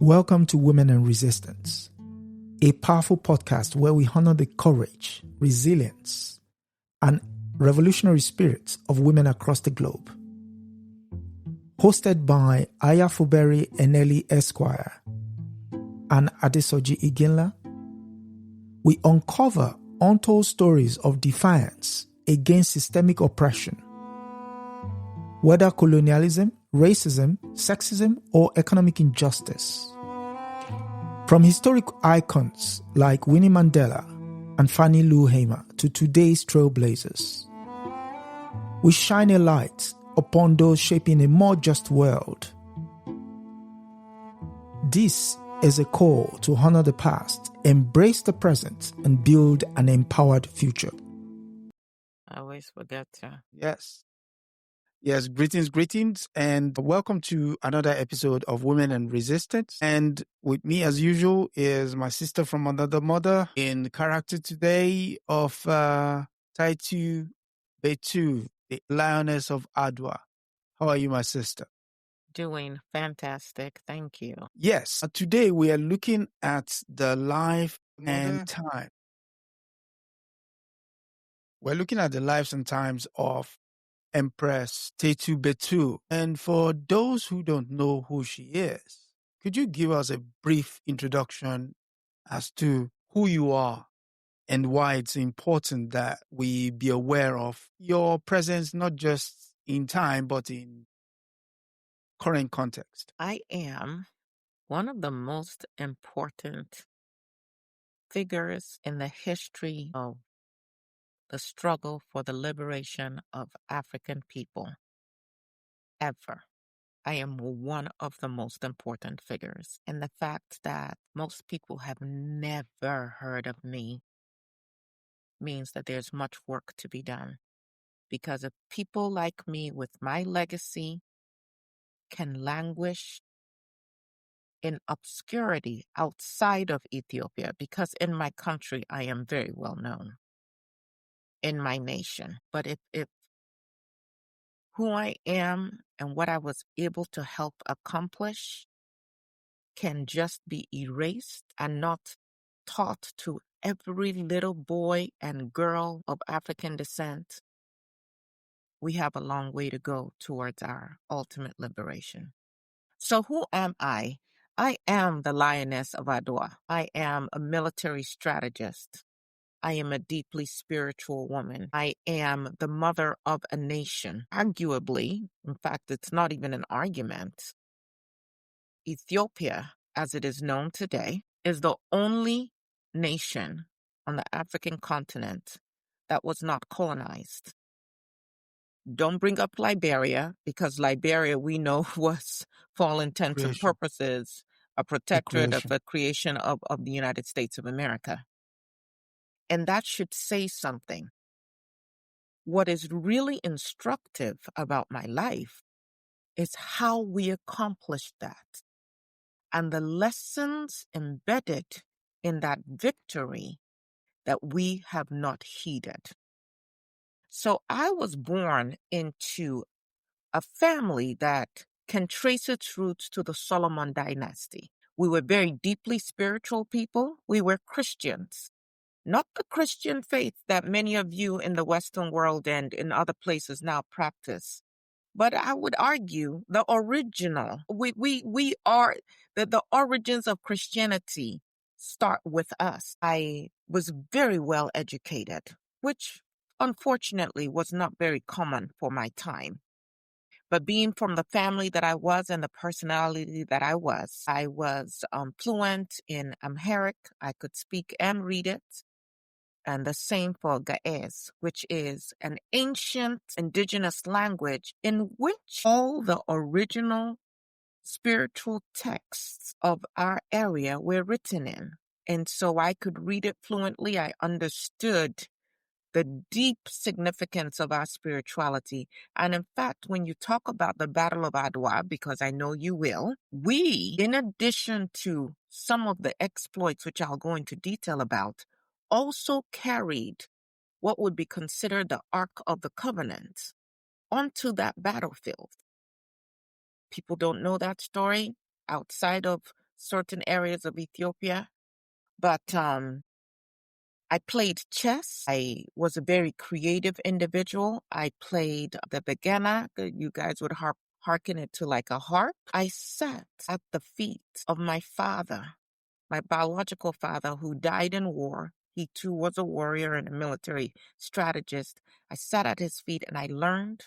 Welcome to Women and Resistance, a powerful podcast where we honor the courage, resilience, and revolutionary spirits of women across the globe. Hosted by Aya Fubara Eneli Esquire and Adesoji Iginla, we uncover untold stories of defiance against systemic oppression. Whether colonialism, racism, sexism, or economic injustice. From historic icons like Winnie Mandela and Fannie Lou Hamer to today's trailblazers, we shine a light upon those shaping a more just world. This is a call to honor the past, embrace the present, and build an empowered future. I always forget to. Yes, greetings, and welcome to another episode of Women and Resistance. And with me, as usual, is my sister from another mother in character today of Taitu Betul, the Lioness of Adwa. How are you, my sister? Doing fantastic. Thank you. Yes, today we are looking at the life and time. We're looking at the lives and times of Empress Taytu Betul. And for those who don't know who she is, could you give us a brief introduction as to who you are and why it's important that we be aware of your presence, not just in time, but in current context? I am one of the most important figures in the history of the struggle for the liberation of African people ever. I am one of the most important figures. And the fact that most people have never heard of me means that there's much work to be done. Because if people like me with my legacy can languish in obscurity outside of Ethiopia, because in my country I am very well known, in my nation. But if who I am and what I was able to help accomplish can just be erased and not taught to every little boy and girl of African descent, we have a long way to go towards our ultimate liberation. So who am I? I am the Lioness of Adwa. I am a military strategist. I am a deeply spiritual woman. I am the mother of a nation. Arguably, in fact, it's not even an argument, Ethiopia, as it is known today, is the only nation on the African continent that was not colonized. Don't bring up Liberia, because Liberia, we know, was, for all intents and purposes, a protectorate of the creation of the United States of America. And that should say something. What is really instructive about my life is how we accomplished that and the lessons embedded in that victory that we have not heeded. So I was born into a family that can trace its roots to the Solomon dynasty. We were very deeply spiritual people. We were Christians, not the Christian faith that many of you in the Western world and in other places now practice. But I would argue the original. We are the origins of Christianity start with us. I was very well educated, which unfortunately was not very common for my time. But being from the family that I was and the personality that I was fluent in Amharic. I could speak and read it. And the same for Gaez, which is an ancient indigenous language in which all the original spiritual texts of our area were written in. And so I could read it fluently. I understood the deep significance of our spirituality. And in fact, when you talk about the Battle of Adwa, because I know you will, we, in addition to some of the exploits, which I'll go into detail about, also carried what would be considered the Ark of the Covenant onto that battlefield. People don't know that story outside of certain areas of Ethiopia. But I played chess. I was a very creative individual. I played the begana. You guys would hearken it to like a harp. I sat at the feet of my father, my biological father, who died in war. He too was a warrior and a military strategist. I sat at his feet and I learned.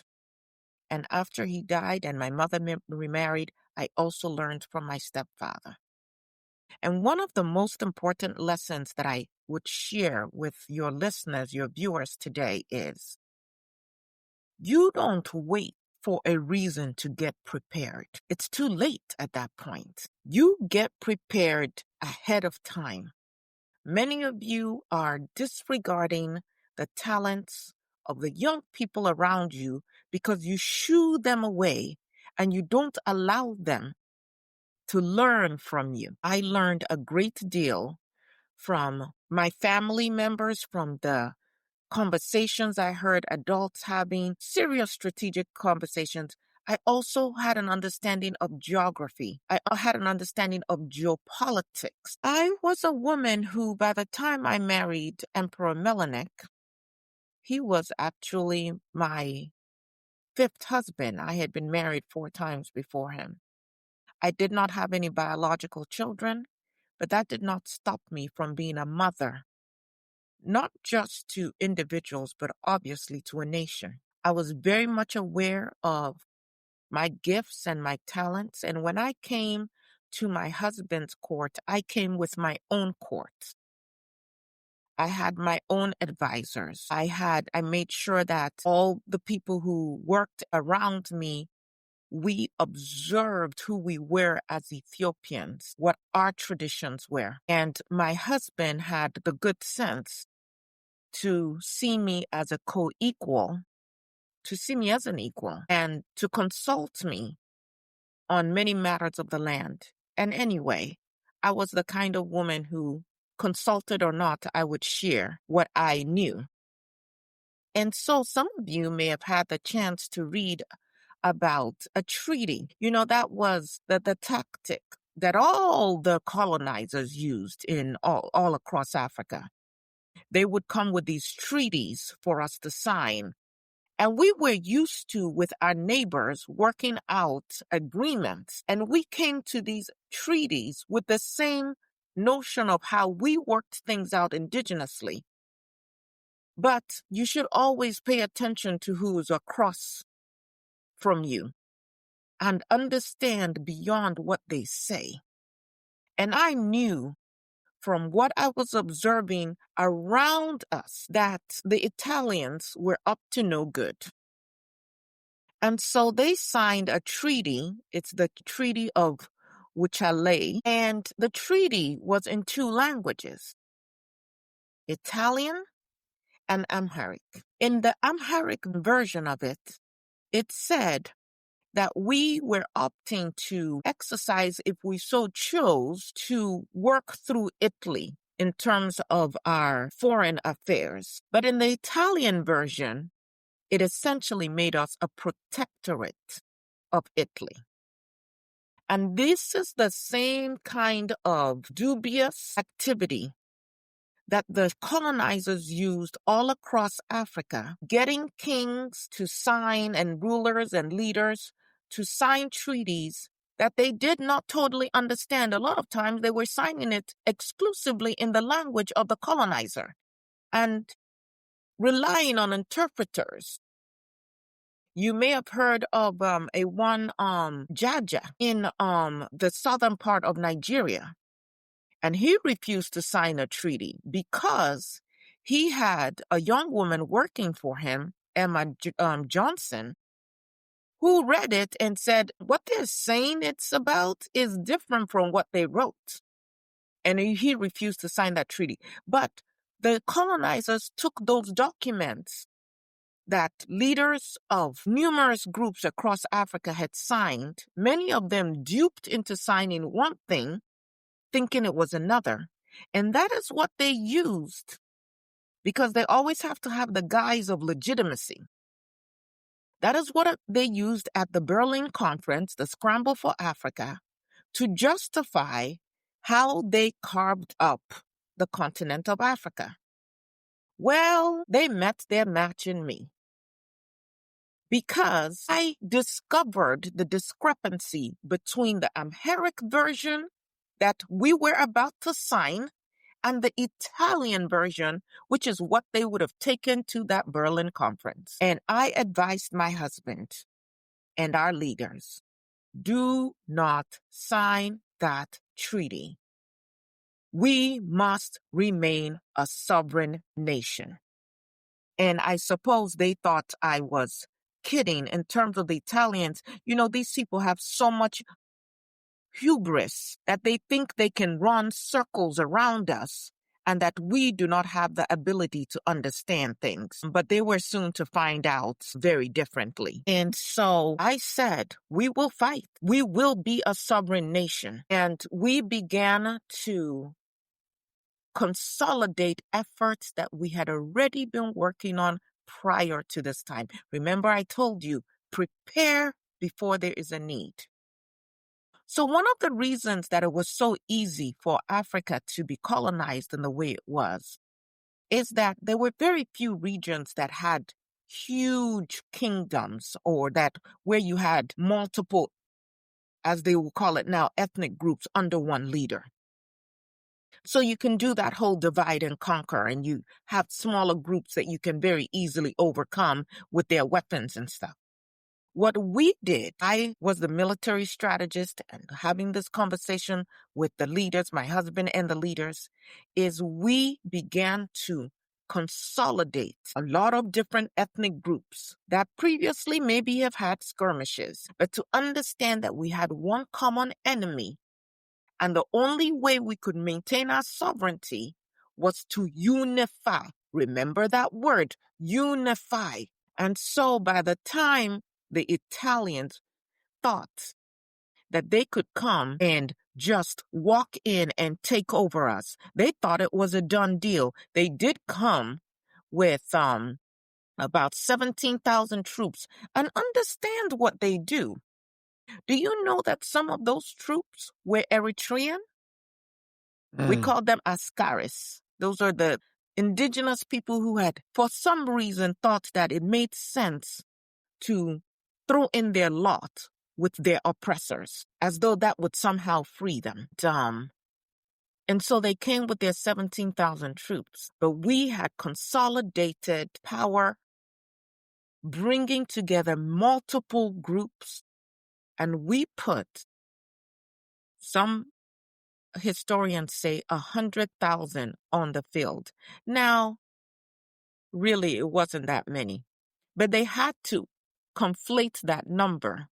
And after he died and my mother remarried, I also learned from my stepfather. And one of the most important lessons that I would share with your listeners, your viewers today is you don't wait for a reason to get prepared. It's too late at that point. You get prepared ahead of time. Many of you are disregarding the talents of the young people around you because you shoo them away and you don't allow them to learn from you. I learned a great deal from my family members, from the conversations I heard adults having, serious strategic conversations. I also had an understanding of geography. I had an understanding of geopolitics. I was a woman who, by the time I married Emperor Melanek, he was actually my 5th husband. I had been married 4 times before him. I did not have any biological children, but that did not stop me from being a mother, not just to individuals, but obviously to a nation. I was very much aware of my gifts and my talents. And when I came to my husband's court, I came with my own court. I had my own advisors. I made sure that all the people who worked around me, we observed who we were as Ethiopians, what our traditions were. And my husband had the good sense to see me as a co-equal, to see me as an equal, and to consult me on many matters of the land. And anyway, I was the kind of woman who, consulted or not, I would share what I knew. And so some of you may have had the chance to read about a treaty. You know, that was the tactic that all the colonizers used in all across Africa. They would come with these treaties for us to sign. And we were used to, with our neighbors, working out agreements. And we came to these treaties with the same notion of how we worked things out indigenously. But you should always pay attention to who is across from you and understand beyond what they say. And I knew from what I was observing around us that the Italians were up to no good. And so they signed a treaty. It's the Treaty of Wuchale. And the treaty was in 2 languages, Italian and Amharic. In the Amharic version of it, it said that we were opting to exercise, if we so chose, to work through Italy in terms of our foreign affairs. But in the Italian version, it essentially made us a protectorate of Italy. And this is the same kind of dubious activity that the colonizers used all across Africa, getting kings to sign and rulers and leaders to sign treaties that they did not totally understand. A lot of times they were signing it exclusively in the language of the colonizer and relying on interpreters. You may have heard of a one Jaja in the southern part of Nigeria. And he refused to sign a treaty because he had a young woman working for him, Emma Johnson, who read it and said, what they're saying it's about is different from what they wrote. And he refused to sign that treaty. But the colonizers took those documents that leaders of numerous groups across Africa had signed, many of them duped into signing one thing, thinking it was another. And that is what they used, because they always have to have the guise of legitimacy. That is what they used at the Berlin Conference, the Scramble for Africa, to justify how they carved up the continent of Africa. Well, they met their match in me, because I discovered the discrepancy between the Amharic version that we were about to sign and the Italian version, which is what they would have taken to that Berlin conference. And I advised my husband and our leaders, do not sign that treaty. We must remain a sovereign nation. And I suppose they thought I was kidding in terms of the Italians. You know, these people have so much hubris that they think they can run circles around us and that we do not have the ability to understand things. But they were soon to find out very differently. And so I said, we will fight. We will be a sovereign nation. And we began to consolidate efforts that we had already been working on prior to this time. Remember, I told you, prepare before there is a need. So one of the reasons that it was so easy for Africa to be colonized in the way it was is that there were very few regions that had huge kingdoms, or that where you had multiple, as they will call it now, ethnic groups under one leader. So you can do that whole divide and conquer, and you have smaller groups that you can very easily overcome with their weapons and stuff. What we did, I was the military strategist, and having this conversation with the leaders, my husband and the leaders, is we began to consolidate a lot of different ethnic groups that previously maybe have had skirmishes, but to understand that we had one common enemy, and the only way we could maintain our sovereignty was to unify. Remember that word, unify. And so by the time the Italians thought that they could come and just walk in and take over us, they thought it was a done deal. They did come with about 17,000 troops, and understand what they do. Do you know that some of those troops were Eritrean? We call them Askaris. Those are the indigenous people who had, for some reason, thought that it made sense to throw in their lot with their oppressors, as though that would somehow free them. And so they came with their 17,000 troops. But we had consolidated power, bringing together multiple groups, and we put, some historians say, 100,000 on the field. Now, really, it wasn't that many, but they had to conflate that number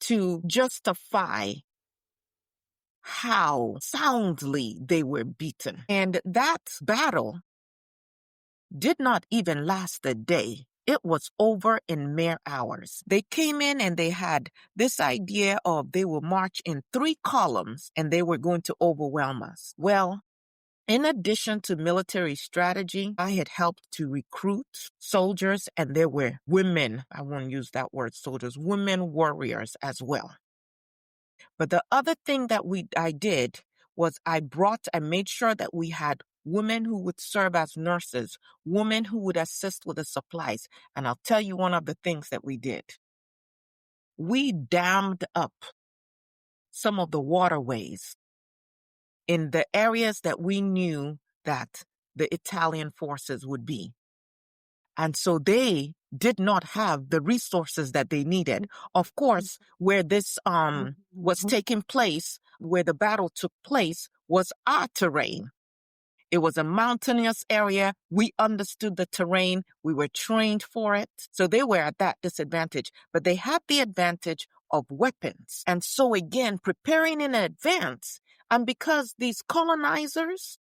to justify how soundly they were beaten. And that battle did not even last a day. It was over in mere hours. They came in and they had this idea of they will march in 3 columns and they were going to overwhelm us. Well, in addition to military strategy, I had helped to recruit soldiers, and there were women, I won't use that word soldiers, women warriors as well. But the other thing that I did was I made sure that we had women who would serve as nurses, women who would assist with the supplies. And I'll tell you one of the things that we did. We dammed up some of the waterways in the areas that we knew that the Italian forces would be. And so they did not have the resources that they needed. Of course, where this was taking place, where the battle took place, was our terrain. It was a mountainous area. We understood the terrain. We were trained for it. So they were at that disadvantage. But they had the advantage of weapons. And so again, preparing in advance. And because these colonizers,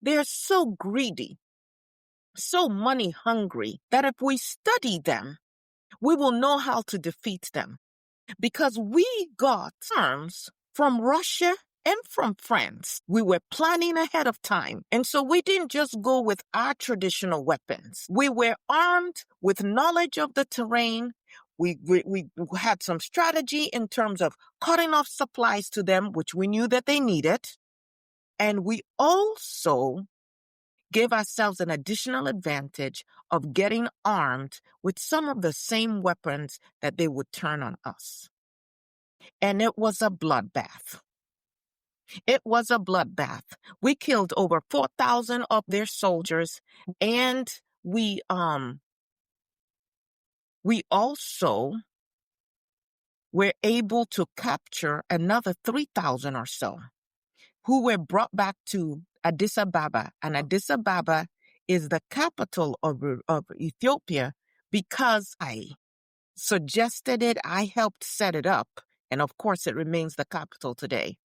they're so greedy, so money hungry, that if we study them, we will know how to defeat them. Because we got terms from Russia and from France. We were planning ahead of time. And so we didn't just go with our traditional weapons. We were armed with knowledge of the terrain. We had some strategy in terms of cutting off supplies to them, which we knew that they needed. And we also gave ourselves an additional advantage of getting armed with some of the same weapons that they would turn on us. And it was a bloodbath. It was a bloodbath. We killed over 4,000 of their soldiers, and we also were able to capture another 3,000 or so, who were brought back to Addis Ababa. And Addis Ababa is the capital of Ethiopia because I suggested it, I helped set it up, and of course it remains the capital today.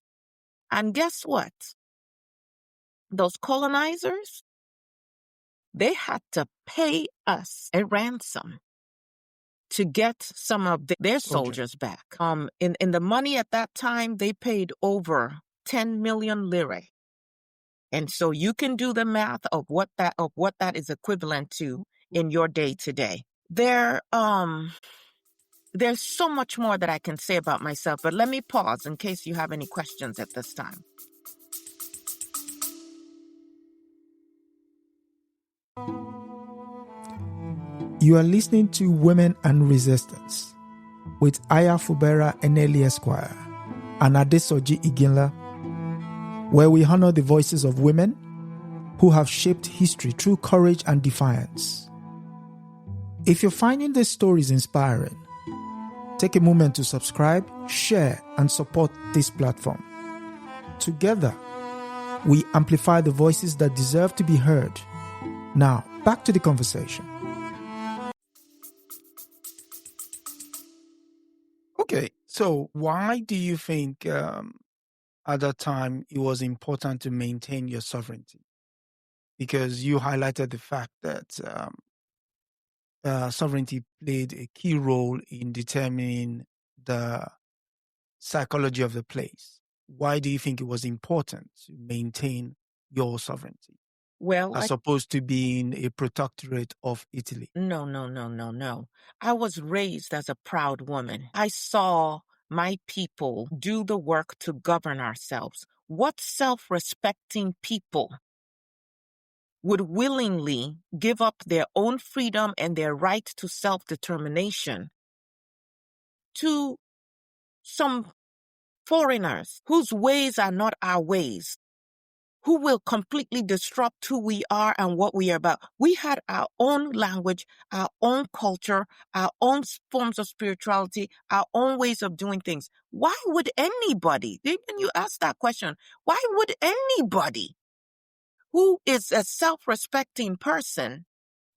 And guess what? Those colonizers, they had to pay us a ransom to get some of their soldiers back. In the money at that time, they paid over 10 million lire. And so you can do the math of what that is equivalent to in your day today. There's so much more that I can say about myself, but let me pause in case you have any questions at this time. You are listening to Women and Resistance with Fubara Eneli Esquire and Adesoji Iginla, where we honor the voices of women who have shaped history through courage and defiance. If you're finding these stories inspiring, take a moment to subscribe, share, and support this platform. Together, we amplify the voices that deserve to be heard. Now, back to the conversation. Okay, so why do you think at that time it was important to maintain your sovereignty? Because you highlighted the fact that sovereignty played a key role in determining the psychology of the place. Why do you think it was important to maintain your sovereignty? Well, as opposed to being a protectorate of Italy? No. I was raised as a proud woman. I saw my people do the work to govern ourselves. What self-respecting people would willingly give up their own freedom and their right to self-determination to some foreigners whose ways are not our ways, who will completely disrupt who we are and what we are about? We had our own language, our own culture, our own forms of spirituality, our own ways of doing things. Why would anybody, when you ask that question, why would anybody who is a self-respecting person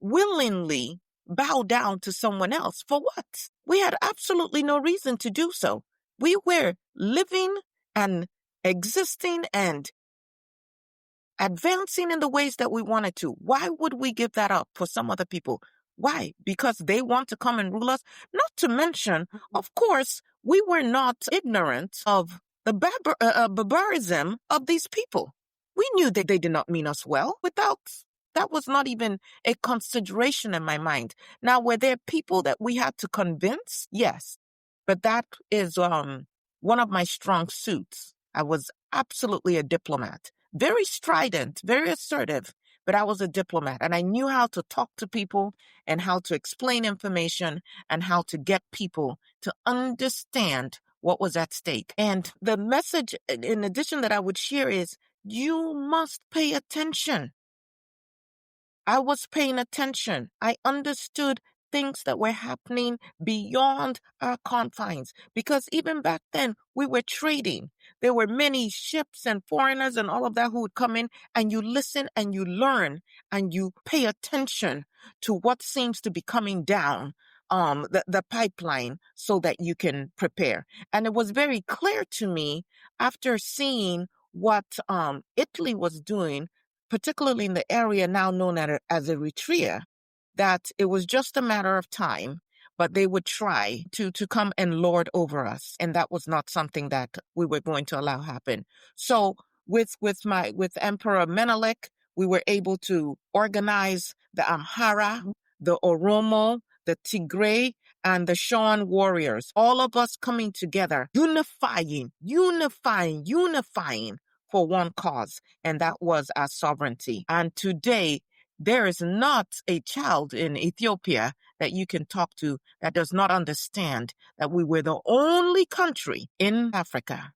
willingly bow down to someone else? For what? We had absolutely no reason to do so. We were living and existing and advancing in the ways that we wanted to. Why would we give that up for some other people? Why? Because they want to come and rule us? Not to mention, of course, we were not ignorant of the barbarism of these people. We knew that they did not mean us well. That was not even a consideration in my mind. Now, were there people that we had to convince? Yes. But that is one of my strong suits. I was absolutely a diplomat. Very strident, very assertive, but I was a diplomat, and I knew how to talk to people and how to explain information and how to get people to understand what was at stake. And the message, in addition, that I would share is, you must pay attention. I was paying attention. I understood things that were happening beyond our confines, because even back then we were trading. There were many ships and foreigners and all of that who would come in, and you listen and you learn and you pay attention to what seems to be coming down the pipeline so that you can prepare. And it was very clear to me after seeing what Italy was doing, particularly in the area now known as Eritrea, that it was just a matter of time, but they would try to come and lord over us. And that was not something that we were going to allow happen. So with Emperor Menelik, we were able to organize the Amhara, the Oromo, the Tigray, and the Shawn warriors, all of us coming together, unifying for one cause, and that was our sovereignty. And today, there is not a child in Ethiopia that you can talk to that does not understand that we were the only country in Africa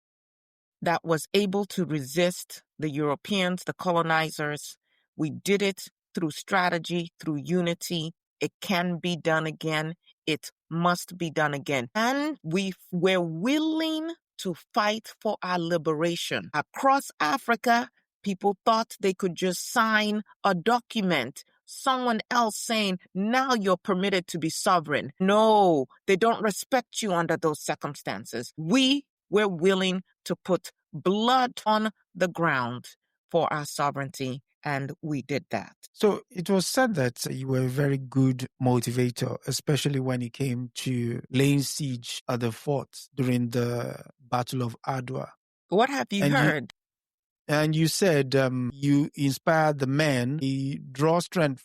that was able to resist the Europeans, the colonizers. We did it through strategy, through unity. It can be done again. It must be done again. And we were willing to fight for our liberation. Across Africa, people thought they could just sign a document, someone else saying, now you're permitted to be sovereign. No, they don't respect you under those circumstances. We were willing to put blood on the ground for our sovereignty, and we did that. So it was said that you were a very good motivator, especially when it came to laying siege at the fort during the Battle of Adwa. What have you heard? And you said you inspired the men. You draw strength.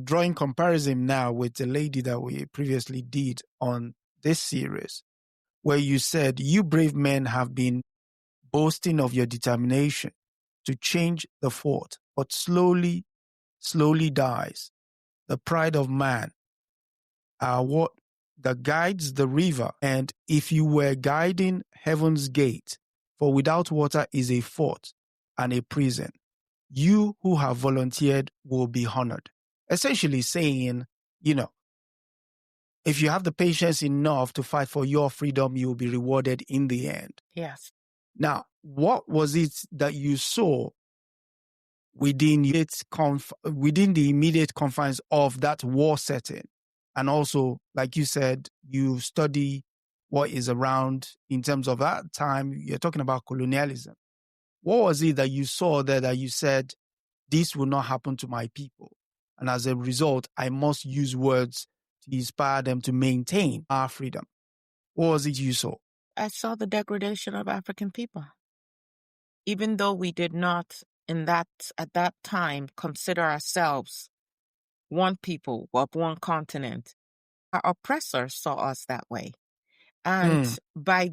Drawing comparison now with the lady that we previously did on this series, where you said you brave men have been boasting of your determination to change the fort, but slowly dies. The pride of man are what that guides the river. And if you were guiding heaven's gate, for without water is a fort and a prison, you who have volunteered will be honored. Essentially saying, if you have the patience enough to fight for your freedom, you will be rewarded in the end. Yes. Now, what was it that you saw within the immediate confines of that war setting? And also, like you said, you study what is around in terms of that time. You're talking about colonialism. What was it that you saw there that you said, this will not happen to my people? And as a result, I must use words to inspire them to maintain our freedom. What was it you saw? I saw the degradation of African people. Even though we did not at that time consider ourselves one people of one continent, our oppressors saw us that way. And I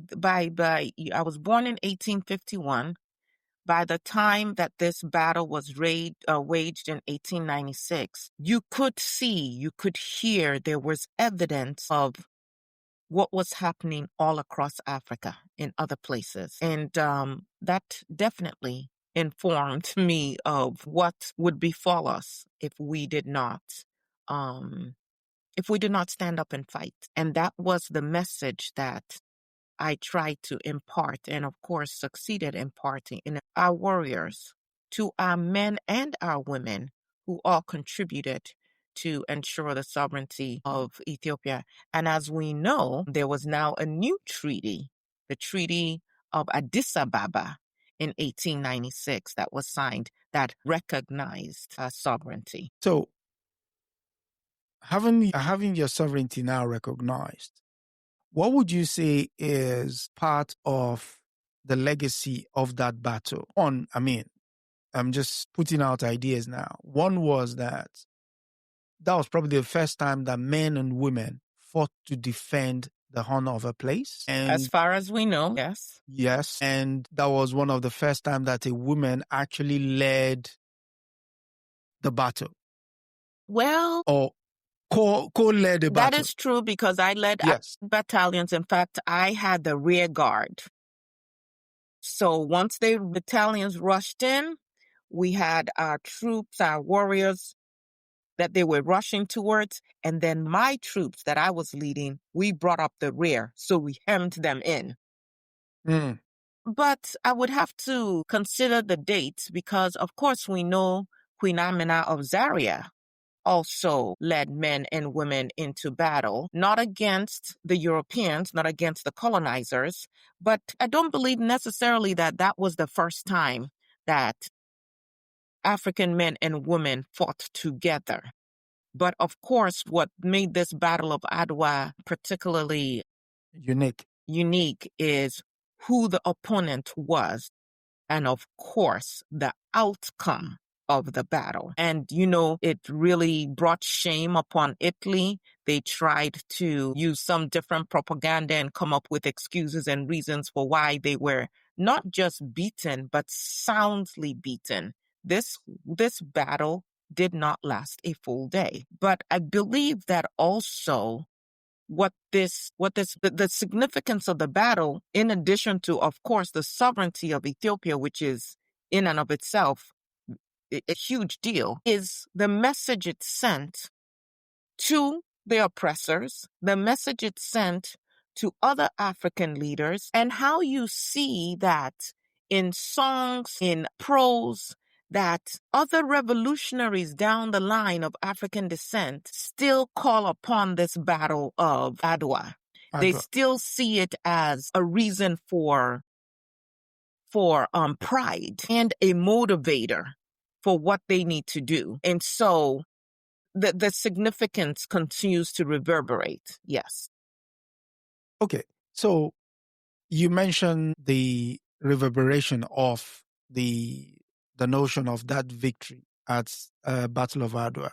was born in 1851. By the time that this battle was waged in 1896, you could see, you could hear, there was evidence of what was happening all across Africa in other places. And that definitely informed me of what would befall us if we did not stand up and fight. And that was the message that I tried to impart, and of course succeeded imparting in our warriors, to our men and our women who all contributed to ensure the sovereignty of Ethiopia. And as we know, there was now a new treaty, the Treaty of Addis Ababa in 1896 that was signed that recognized sovereignty. So having your sovereignty now recognized, what would you say is part of the legacy of that battle? I'm just putting out ideas now. One was that was probably the first time that men and women fought to defend the honor of a place. And as far as we know, yes. Yes. And that was one of the first time that a woman actually led the battle. Well, or co-led a battle. That is true because I led battalions. In fact, I had the rear guard. So once the battalions rushed in, we had our troops, our warriors that they were rushing towards. And then my troops that I was leading, we brought up the rear. So we hemmed them in. But I would have to consider the dates because, of course, we know Queen Amina of Zaria also led men and women into battle, not against the Europeans, not against the colonizers, but I don't believe necessarily that was the first time that African men and women fought together. But of course, what made this Battle of Adwa particularly unique is who the opponent was, and of course, the outcome of the battle. And, it really brought shame upon Italy. they tried to use some different propaganda and come up with excuses and reasons for why they were not just beaten, but soundly beaten. This battle did not last a full day. But I believe that also the significance of the battle, in addition to, of course, the sovereignty of Ethiopia, which is in and of itself a huge deal, is the message it sent to the oppressors, the message it sent to other African leaders, and how you see that in songs, in prose, that other revolutionaries down the line of African descent still call upon this Battle of Adwa. They still see it as a reason for pride and a motivator for what they need to do. And so the significance continues to reverberate. Yes. Okay. So you mentioned the reverberation of the notion of that victory at Battle of Adwa.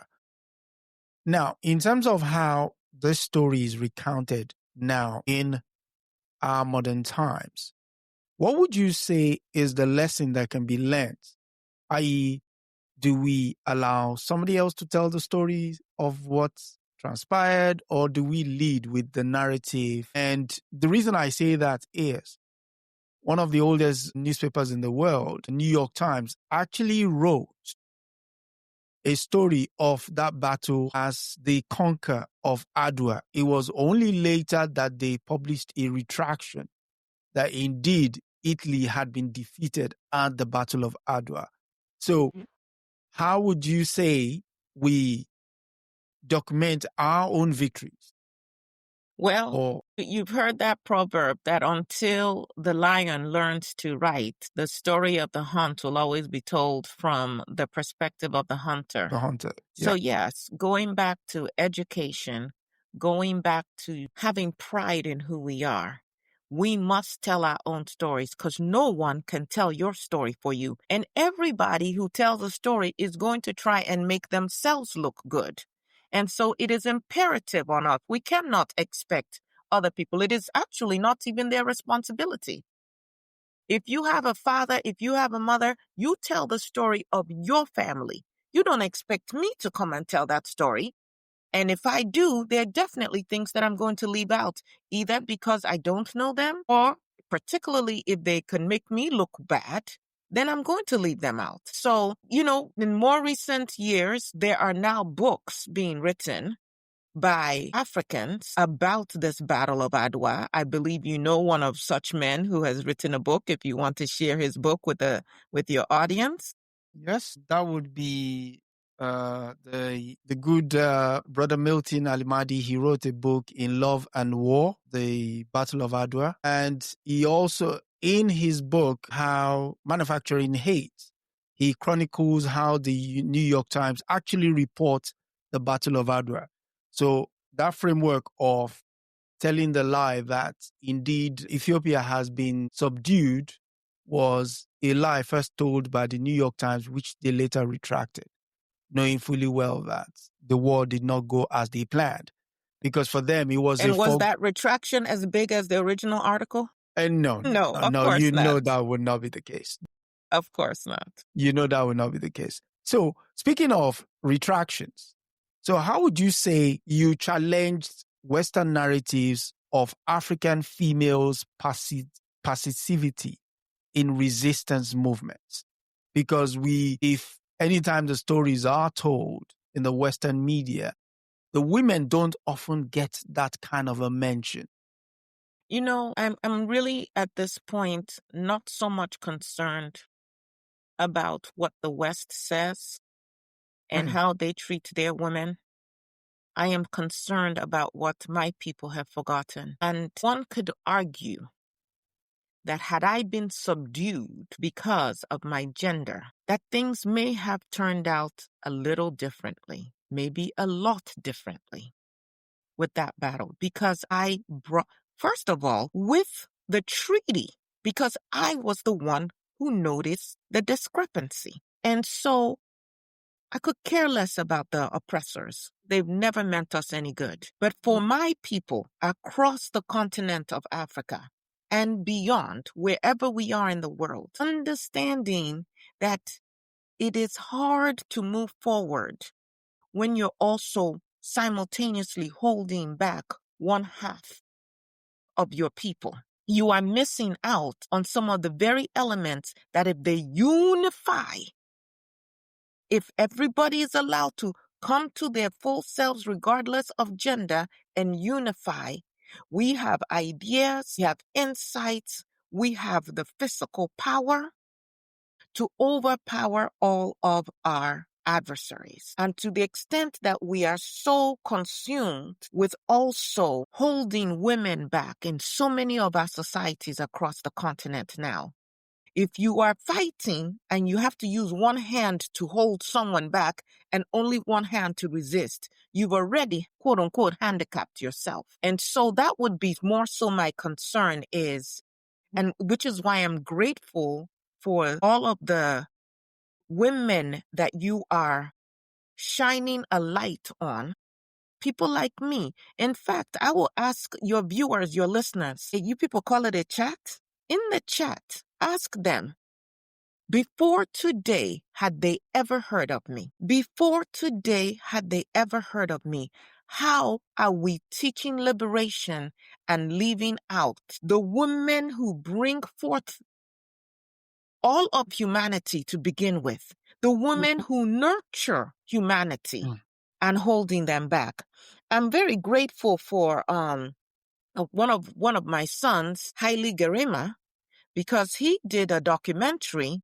Now, in terms of how this story is recounted now in our modern times, what would you say is the lesson that can be learned? I.e., do we allow somebody else to tell the story of what transpired, or do we lead with the narrative? And the reason I say that is one of the oldest newspapers in the world, the New York Times, actually wrote a story of that battle as the conquer of Adwa. It was only later that they published a retraction that indeed Italy had been defeated at the Battle of Adwa. So how would you say we document our own victories? Well, you've heard that proverb that until the lion learns to write, the story of the hunt will always be told from the perspective of the hunter. The hunter. So yes, going back to education, going back to having pride in who we are, we must tell our own stories, because no one can tell your story for you. And everybody who tells a story is going to try and make themselves look good. And so it is imperative on us. We cannot expect other people. It is actually not even their responsibility. If you have a father, if you have a mother, you tell the story of your family. You don't expect me to come and tell that story. And if I do, there are definitely things that I'm going to leave out, either because I don't know them, or particularly if they can make me look bad, then I'm going to leave them out. So, in more recent years, there are now books being written by Africans about this Battle of Adwa. I believe you know one of such men who has written a book, if you want to share his book with your audience. Yes, that would be the good brother Milton Alimadi. He wrote a book in Love and War, the Battle of Adwa. And he also, in his book, How Manufacturing Hate, he chronicles how the New York Times actually report the Battle of Adwa. So that framework of telling the lie that indeed Ethiopia has been subdued was a lie first told by the New York Times, which they later retracted, knowing fully well that the war did not go as they planned. Because for them, it was And was that retraction as big as the original article? No, of course you not. know that would not be the case. Of course not. You know that would not be the case. So speaking of retractions, so how would you say you challenged Western narratives of African females' passivity in resistance movements? Because if anytime the stories are told in the Western media, the women don't often get that kind of a mention. I'm really at this point not so much concerned about what the West says and how they treat their women. I am concerned about what my people have forgotten. And one could argue that had I been subdued because of my gender, that things may have turned out a little differently, maybe a lot differently with that battle, because I brought, first of all, with the treaty, because I was the one who noticed the discrepancy. And so I could care less about the oppressors. They've never meant us any good. But for my people across the continent of Africa and beyond, wherever we are in the world, understanding that it is hard to move forward when you're also simultaneously holding back one half of your people. You are missing out on some of the very elements that if they unify, if everybody is allowed to come to their full selves regardless of gender and unify, we have ideas, we have insights, we have the physical power to overpower all of our adversaries. And to the extent that we are so consumed with also holding women back in so many of our societies across the continent now, if you are fighting and you have to use one hand to hold someone back and only one hand to resist, you've already, quote unquote, handicapped yourself. And so that would be more so my concern is, and which is why I'm grateful for all of the women that you are shining a light on, people like me. In fact, I will ask your viewers, your listeners, you people call it a chat? In the chat, ask them, before today, had they ever heard of me? Before today, had they ever heard of me? How are we teaching liberation and leaving out the women who bring forth all of humanity to begin with? The women who nurture humanity and holding them back. I'm very grateful for one of my sons, Haile Gerima, because he did a documentary,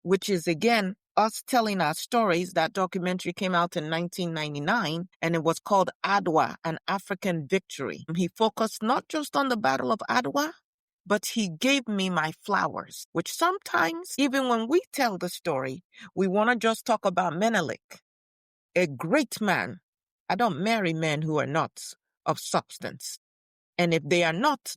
which is again us telling our stories. That documentary came out in 1999, and it was called Adwa, an African Victory. He focused not just on the Battle of Adwa, but he gave me my flowers, which sometimes, even when we tell the story, we want to just talk about Menelik, a great man. I don't marry men who are not of substance. And if they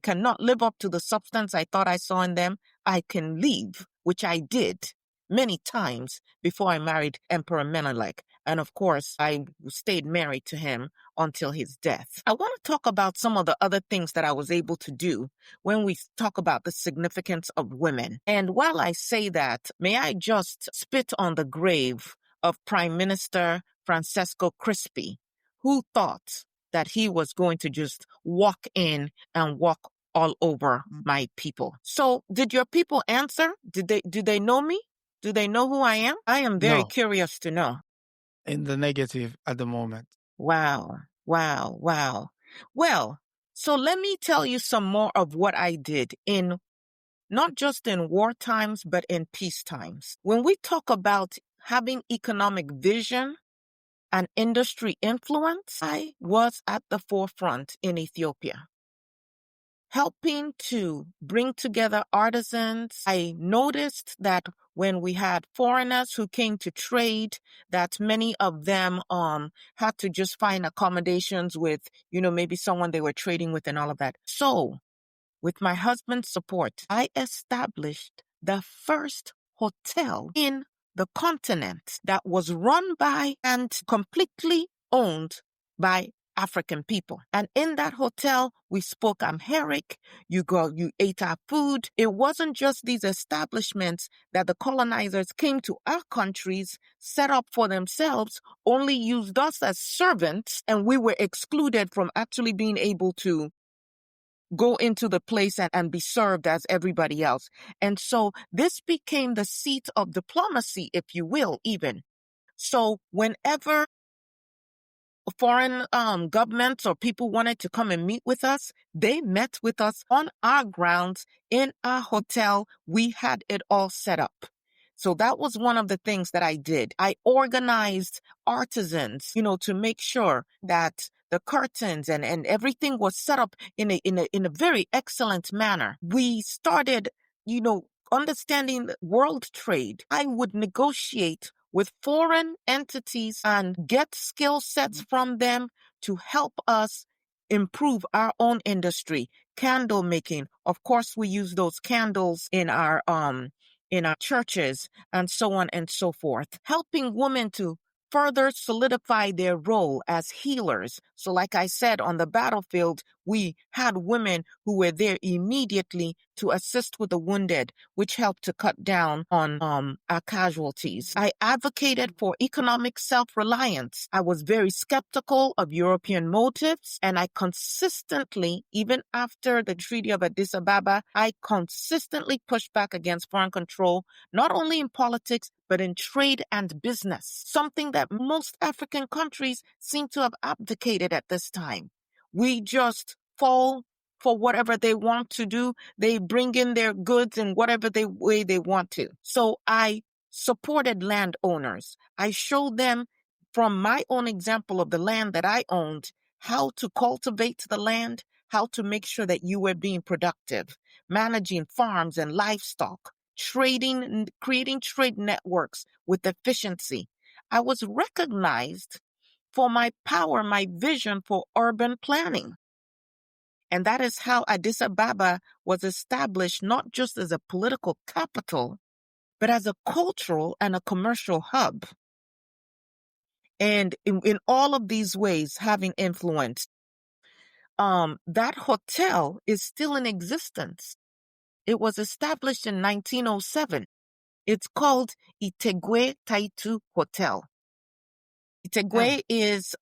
cannot live up to the substance I thought I saw in them, I can leave, which I did many times before I married Emperor Menelik. And of course, I stayed married to him until his death. I want to talk about some of the other things that I was able to do when we talk about the significance of women. And while I say that, may I just spit on the grave of Prime Minister Francesco Crispi, who thought that he was going to just walk in and walk all over my people. So did your people answer? Do they know me? Do they know who I am? I am very curious to know. In the negative at the moment. Wow. Well, so let me tell you some more of what I did in not just in war times, but in peace times. When we talk about having economic vision and industry influence, I was at the forefront in Ethiopia, helping to bring together artisans. I noticed that when we had foreigners who came to trade, that many of them had to just find accommodations with, maybe someone they were trading with and all of that. So, with my husband's support, I established the first hotel in the continent that was run by and completely owned by African people. And in that hotel, we spoke Amharic. You ate our food. It wasn't just these establishments that the colonizers came to our countries, set up for themselves, only used us as servants, and we were excluded from actually being able to go into the place and be served as everybody else. And so this became the seat of diplomacy, if you will, even. So whenever foreign governments or people wanted to come and meet with us, they met with us on our grounds in our hotel. We had it all set up. So that was one of the things that I did. I organized artisans, to make sure that the curtains and everything was set up in a very excellent manner. We started, understanding world trade. I would negotiate with foreign entities and get skill sets from them to help us improve our own industry. Candle making. Of course, we use those candles in our churches and so on and so forth. Helping women to further solidify their role as healers. So like I said, on the battlefield, we had women who were there immediately to assist with the wounded, which helped to cut down on our casualties. I advocated for economic self-reliance. I was very skeptical of European motives, and I consistently, even after the Treaty of Addis Ababa, I consistently pushed back against foreign control, not only in politics, but in trade and business, something that most African countries seem to have abdicated at this time. We just fall for whatever they want to do. They bring in their goods in whatever way they want to. So I supported landowners. I showed them from my own example of the land that I owned, how to cultivate the land, how to make sure that you were being productive, managing farms and livestock, trading and creating trade networks with efficiency. I was recognized for my power, my vision for urban planning. And that is how Addis Ababa was established, not just as a political capital, but as a cultural and a commercial hub. And in all of these ways, having influence, that hotel is still in existence. It was established in 1907. It's called Itegwe Taytu Hotel. Itegwe is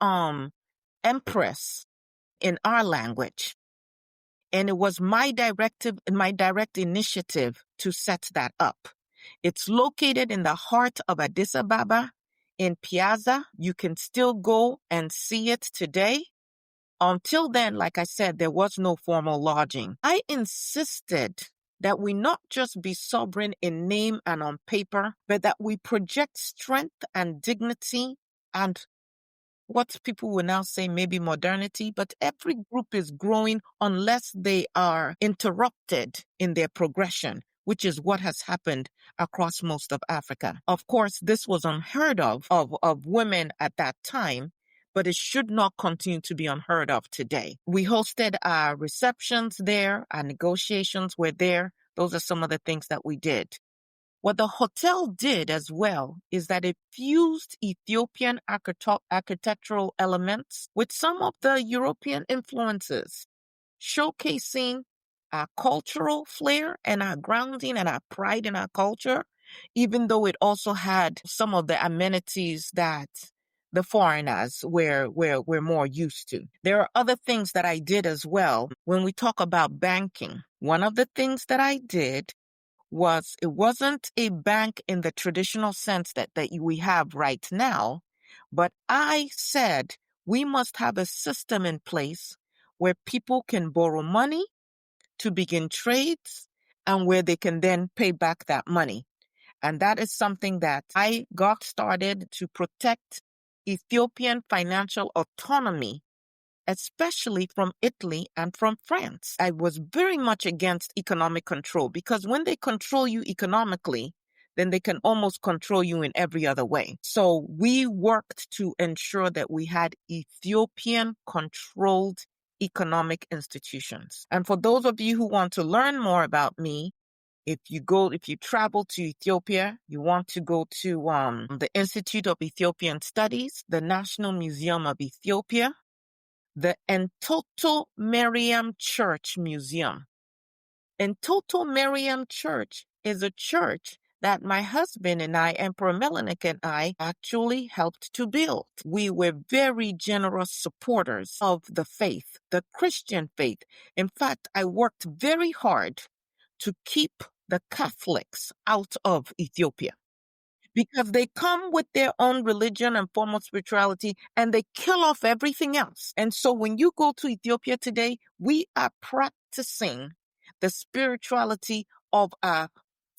Empress in our language. And it was my direct initiative to set that up. It's located in the heart of Addis Ababa in Piazza. You can still go and see it today. Until then, like I said, there was no formal lodging. I insisted that we not just be sovereign in name and on paper, but that we project strength and dignity and what people will now say maybe modernity, but every group is growing unless they are interrupted in their progression, which is what has happened across most of Africa. Of course, this was unheard of women at that time, but it should not continue to be unheard of today. We hosted our receptions there, our negotiations were there. Those are some of the things that we did. What the hotel did as well is that it fused Ethiopian architectural elements with some of the European influences, showcasing our cultural flair and our grounding and our pride in our culture, even though it also had some of the amenities that the foreigners were more used to. There are other things that I did as well. When we talk about banking, one of the things that I did was it wasn't a bank in the traditional sense that we have right now, but I said we must have a system in place where people can borrow money to begin trades and where they can then pay back that money. And that is something that I got started to protect Ethiopian financial autonomy, especially from Italy and from France. I was very much against economic control because when they control you economically, then they can almost control you in every other way. So we worked to ensure that we had Ethiopian-controlled economic institutions. And for those of you who want to learn more about me, if you travel to Ethiopia, you want to go to the Institute of Ethiopian Studies, the National Museum of Ethiopia, the Entoto Mariam Church Museum. Entoto Mariam Church is a church that my husband and I, Emperor Melanik and I, actually helped to build. We were very generous supporters of the faith, the Christian faith. In fact, I worked very hard to keep the Catholics out of Ethiopia, because they come with their own religion and form of spirituality and they kill off everything else. And so when you go to Ethiopia today, we are practicing the spirituality of our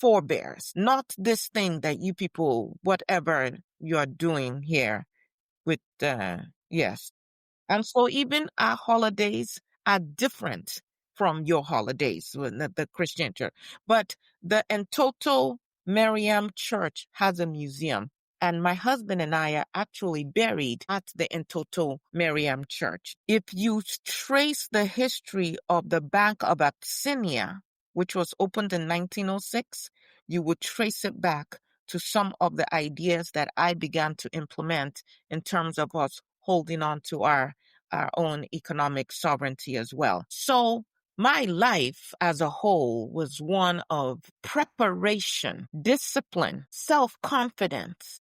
forebears, not this thing that you people, whatever you are doing here with, yes. And so even our holidays are different from your holidays, the Christian church. But the Entoto Mariam Church has a museum, and my husband and I are actually buried at the Entoto Mariam Church. If you trace the history of the Bank of Absinia, which was opened in 1906, you would trace it back to some of the ideas that I began to implement in terms of us holding on to our own economic sovereignty as well. So my life as a whole was one of preparation, discipline, self-confidence,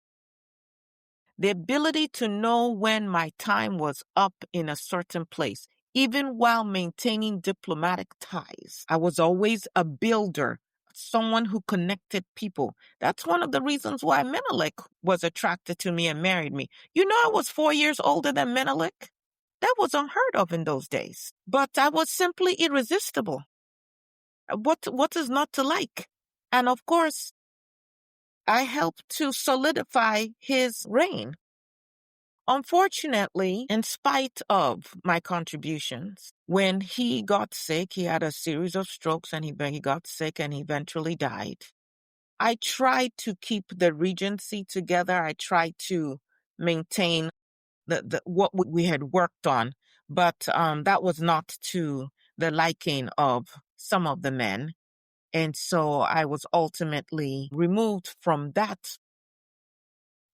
the ability to know when my time was up in a certain place, even while maintaining diplomatic ties. I was always a builder, someone who connected people. That's one of the reasons why Menelik was attracted to me and married me. You know, I was 4 years older than Menelik. That was unheard of in those days. But I was simply irresistible. What is not to like? And of course, I helped to solidify his reign. Unfortunately, in spite of my contributions, when he got sick, he had a series of strokes and he got sick and he eventually died. I tried to keep the regency together. I tried to maintain what we had worked on, but that was not to the liking of some of the men. And so I was ultimately removed from that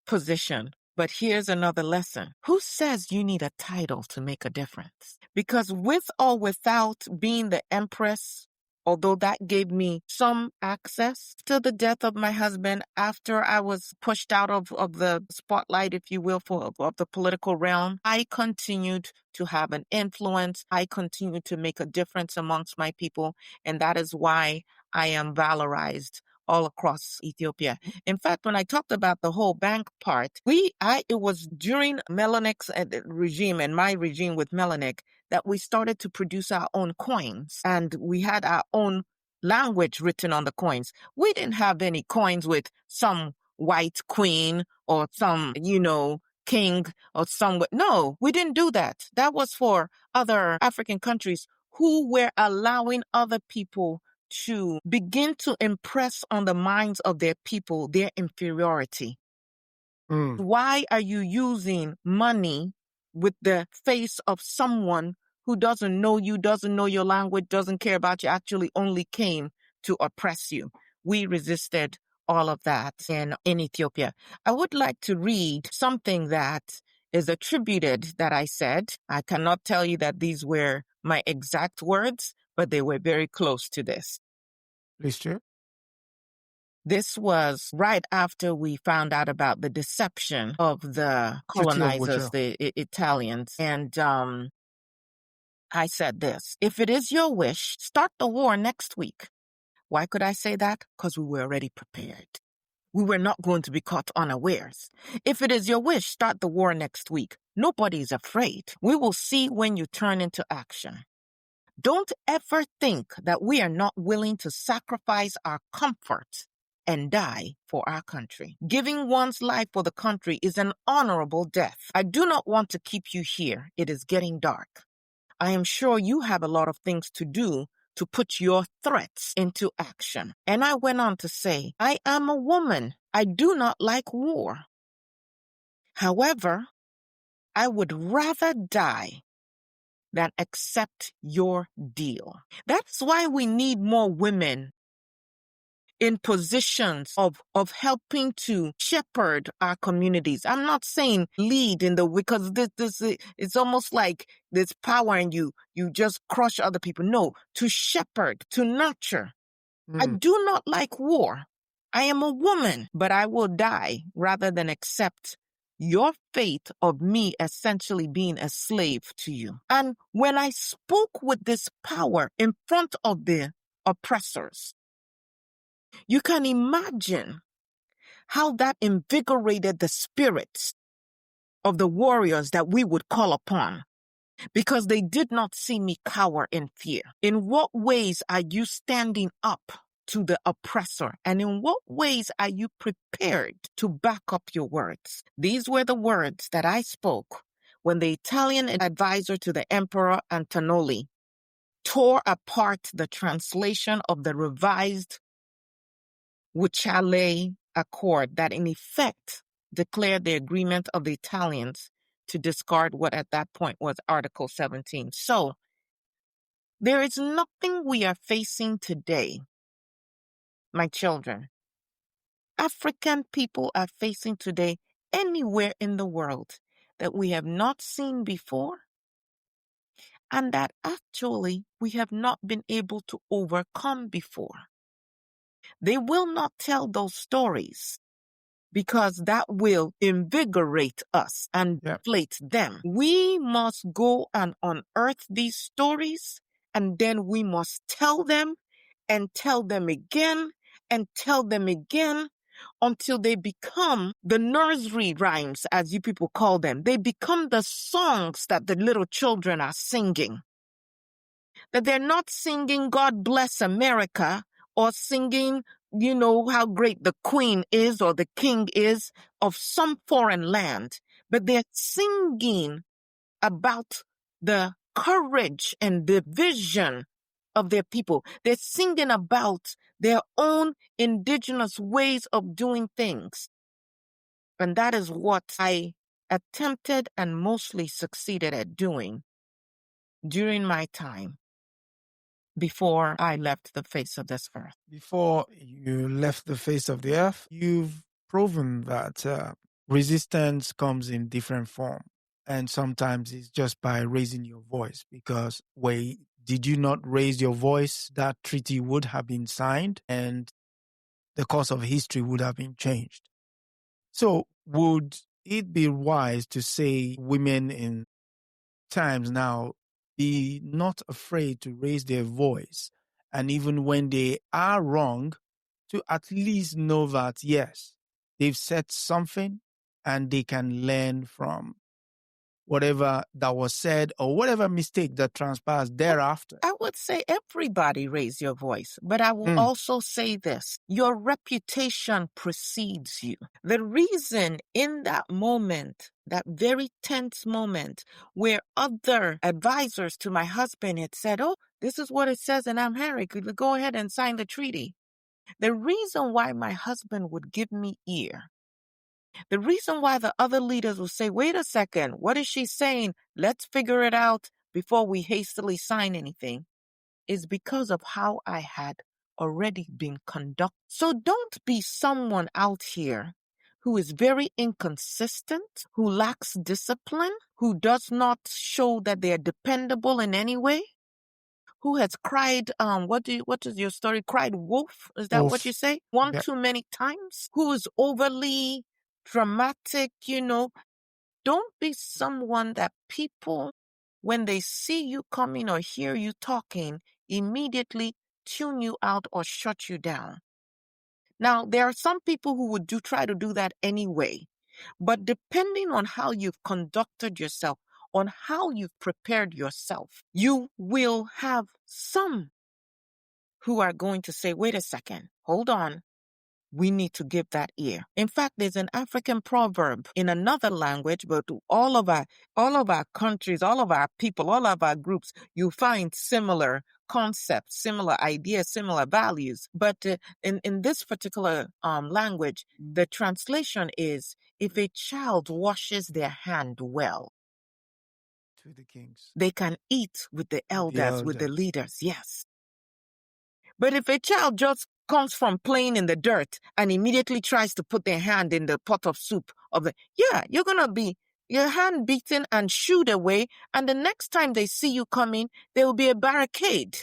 position. But here's another lesson. Who says you need a title to make a difference? Because with or without being the empress, although that gave me some access to the death of my husband after I was pushed out of the spotlight, if you will, of the political realm, I continued to have an influence. I continued to make a difference amongst my people. And that is why I am valorized all across Ethiopia. In fact, when I talked about the whole bank part, it was during Melanic's regime and my regime with Melanic that we started to produce our own coins, and we had our own language written on the coins. We didn't have any coins with some white queen or some, king or some. No, we didn't do that. That was for other African countries who were allowing other people to begin to impress on the minds of their people their inferiority. Why are you using money with the face of someone who doesn't know you, doesn't know your language, doesn't care about you, actually only came to oppress you? We resisted all of that in Ethiopia. I would like to read something that is attributed that I said. I cannot tell you that these were my exact words, but they were very close to this. Please, Chair. This was right after we found out about the deception of the colonizers, the Italians. And I said this: if it is your wish, start the war next week. Why could I say that? Because we were already prepared. We were not going to be caught unawares. If it is your wish, start the war next week. Nobody's afraid. We will see when you turn into action. Don't ever think that we are not willing to sacrifice our comfort and die for our country. Giving one's life for the country is an honorable death. I do not want to keep you here. It is getting dark. I am sure you have a lot of things to do to put your threats into action. And I went on to say, I am a woman. I do not like war. However, I would rather die than accept your deal. That's why we need more women in positions of helping to shepherd our communities. I'm not saying lead because this it's almost like there's power in you just crush other people. No, to shepherd, to nurture. I do not like war. I am a woman, but I will die rather than accept your fate of me essentially being a slave to you. And when I spoke with this power in front of the oppressors, you can imagine how that invigorated the spirits of the warriors that we would call upon, because they did not see me cower in fear. In what ways are you standing up to the oppressor? And in what ways are you prepared to back up your words? These were the words that I spoke when the Italian advisor to the Emperor Antonoli tore apart the translation of the revised Wuchale Accord that in effect declared the agreement of the Italians to discard what at that point was Article 17. So there is nothing we are facing today, my children, African people are facing today anywhere in the world that we have not seen before, and that actually we have not been able to overcome before. They will not tell those stories because that will invigorate us and deflate them. We must go and unearth these stories, and then we must tell them and tell them again and tell them again until they become the nursery rhymes, as you people call them. They become the songs that the little children are singing. That they're not singing God Bless America or singing, how great the queen is or the king is of some foreign land, but they're singing about the courage and the vision of their people. They're singing about their own indigenous ways of doing things. And that is what I attempted and mostly succeeded at doing during my time before I left the face of this earth. Before you left the face of the earth, you've proven that resistance comes in different form. And sometimes it's just by raising your voice, because did you not raise your voice, that treaty would have been signed and the course of history would have been changed. So would it be wise to say women in times now be not afraid to raise their voice, and even when they are wrong, to at least know that, yes, they've said something and they can learn from whatever that was said or whatever mistake that transpires thereafter? I would say everybody raise your voice, but I will also say this. Your reputation precedes you. The reason in that moment, that very tense moment where other advisors to my husband had said, oh, this is what it says and I'm Harry, could we go ahead and sign the treaty? The reason why my husband would give me ear, the reason why the other leaders will say, wait a second, what is she saying? Let's figure it out before we hastily sign anything, is because of how I had already been conducted. So don't be someone out here who is very inconsistent, who lacks discipline, who does not show that they are dependable in any way, who has cried, what is your story? Cried wolf? Is that what you say? One too many times? Who is overly dramatic, Don't be someone that people, when they see you coming or hear you talking, immediately tune you out or shut you down. Now, there are some people who would try to do that anyway, but depending on how you've conducted yourself, on how you've prepared yourself, you will have some who are going to say, wait a second, hold on. We need to give that ear. In fact, there's an African proverb in another language, but to all of our countries, all of our people, all of our groups, you find similar concepts, similar ideas, similar values. But in this particular language, the translation is, if a child washes their hand well, to the kings, they can eat with the elders, with the leaders. Yes. But if a child just comes from playing in the dirt and immediately tries to put their hand in the pot of soup you're going to be your hand beaten and shooed away. And the next time they see you coming, there will be a barricade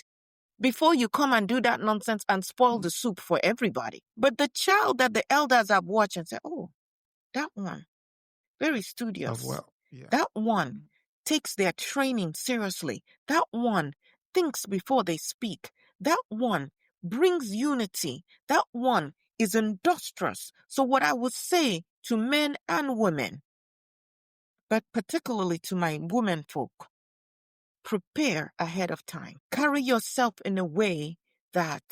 before you come and do that nonsense and spoil the soup for everybody. But the child that the elders have watched and say, oh, that one, very studious. That one takes their training seriously. That one thinks before they speak. That one brings unity. That one is industrious. So what I would say to men and women, but particularly to my women folk, prepare ahead of time. Carry yourself in a way that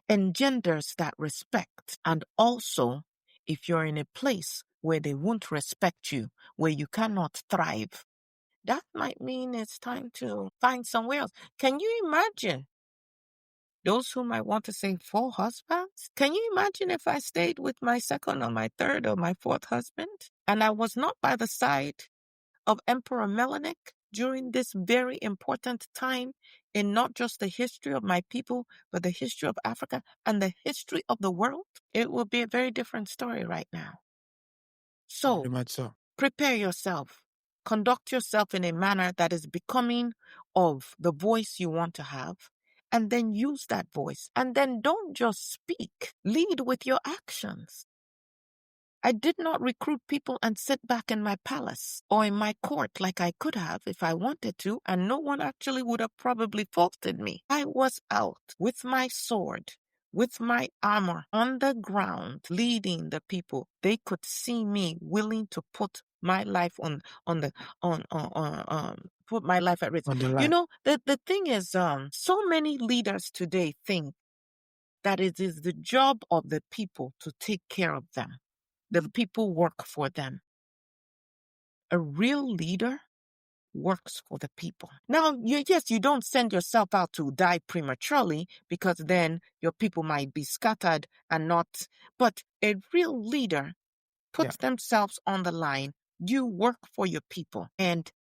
engenders that respect. And also, if you're in a place where they won't respect you, where you cannot thrive, that might mean it's time to find somewhere else. Can you imagine those who might want to say 4 husbands? Can you imagine if I stayed with my second or my third or my 4th husband and I was not by the side of Emperor Melanik during this very important time in not just the history of my people, but the history of Africa and the history of the world, it will be a very different story right now. So, Very much so. prepare yourself. Conduct yourself in a manner that is becoming of the voice you want to have, and then use that voice. And then don't just speak, lead with your actions. I did not recruit people and sit back in my palace or in my court like I could have if I wanted to, and no one actually would have probably faulted me. I was out with my sword, with my armor on the ground, leading the people. They could see me willing to put my life put my life at risk. On the line. You know, the thing is, so many leaders today think that it is the job of the people to take care of them. The people work for them. A real leader works for the people. Now, yes, you don't send yourself out to die prematurely, because then your people might be scattered and not. But a real leader puts themselves on the line. You work for your people, and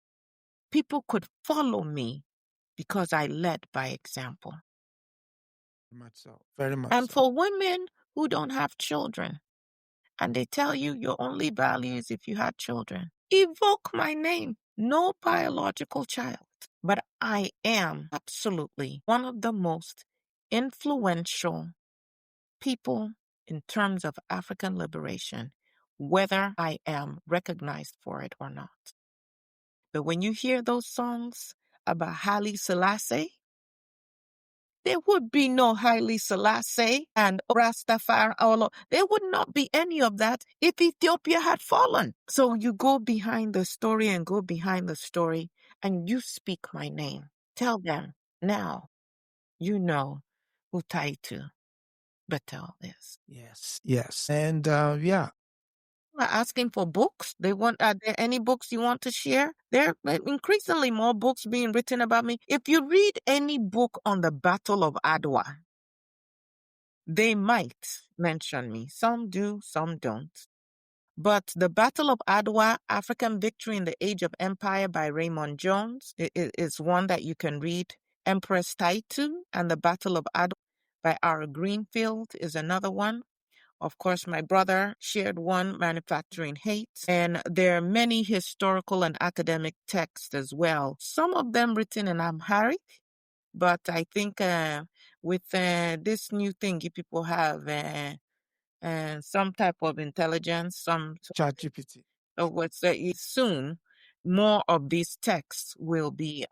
people could follow me because I led by example. Very much so. Very much And so. for women who don't have children, and they tell you your only value is if you had children, evoke my name. No biological child. But I am absolutely one of the most influential people in terms of African liberation, whether I am recognized for it or not. But when you hear those songs about Haile Selassie, there would be no Haile Selassie and Rastafari. There would not be any of that if Ethiopia had fallen. So you go behind the story and go behind the story, and you speak my name. Tell them now, you know who Taitu Betul is. Yes. And Are asking for books. Are there any books you want to share? There are increasingly more books being written about me. If you read any book on the Battle of Adwa, they might mention me. Some do, some don't. But the Battle of Adwa, African Victory in the Age of Empire by Raymond Jones is one that you can read. Empress Taytu and the Battle of Adwa by R. Greenfield is another one. Of course, my brother shared one, Manufacturing Hate. And there are many historical and academic texts as well. Some of them written in Amharic, but I think with this new thing, people have some type of intelligence, some ChatGPT. soon more of these texts will be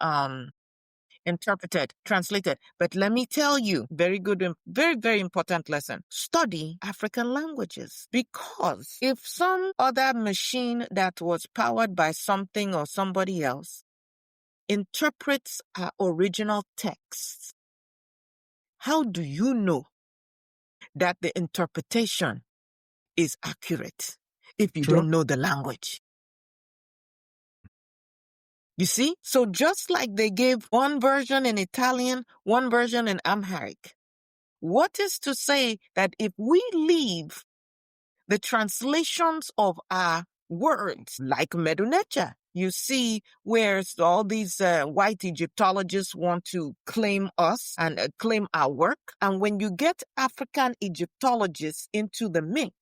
interpreted, translated. But let me tell you, very good, very, very important lesson. Study African languages, because if some other machine that was powered by something or somebody else interprets our original text, how do you know that the interpretation is accurate if you don't know the language? You see? So just like they gave one version in Italian, one version in Amharic, what is to say that if we leave the translations of our words, like Medunecha, you see where all these white Egyptologists want to claim us and claim our work. And when you get African Egyptologists into the mix,